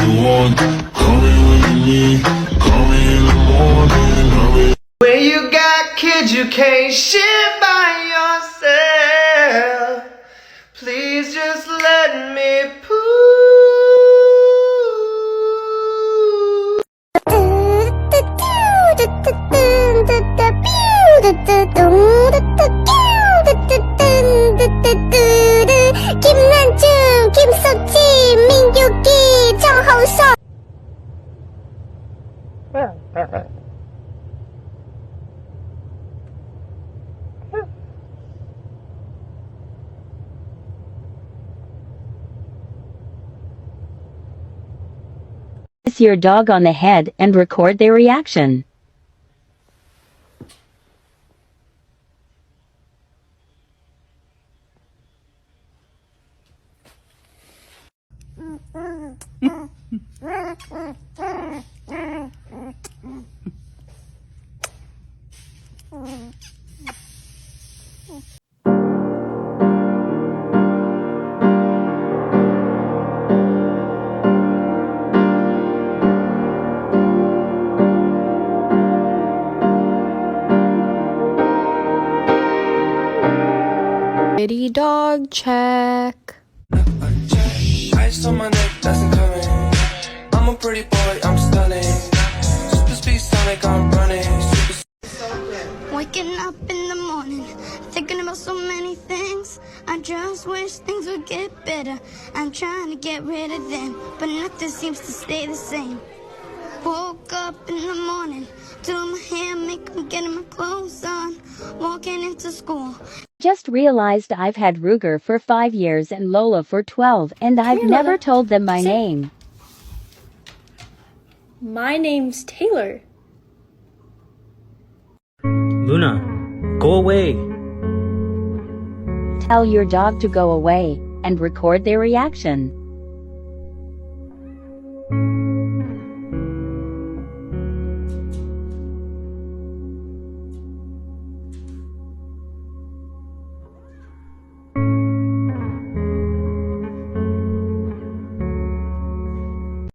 you want. Call me when you need. Call me in the morning. Hurry. When you got kids, you can't shit by yourself. Please just let me poo. 김난중, 김석지, 민규기, 정홍석. Kiss your dog on the head and record their reaction. Pretty dog check. Ice on my neck, that's incoming. I'm a pretty boy, I'm stunning. Super speed Sonic, I'm running. Waking up in the morning, thinking about so many things. I just wish things would get better. I'm trying to get rid of them, but nothing seems to stay the same. Woke up in the morning, doing my hair, makeup, getting my clothes on, walking into school. Just realized I've had Ruger for 5 years and Lola for 12, and I've never told them my name. My name's Taylor. Luna, go away. Tell your dog to go away and record their reaction.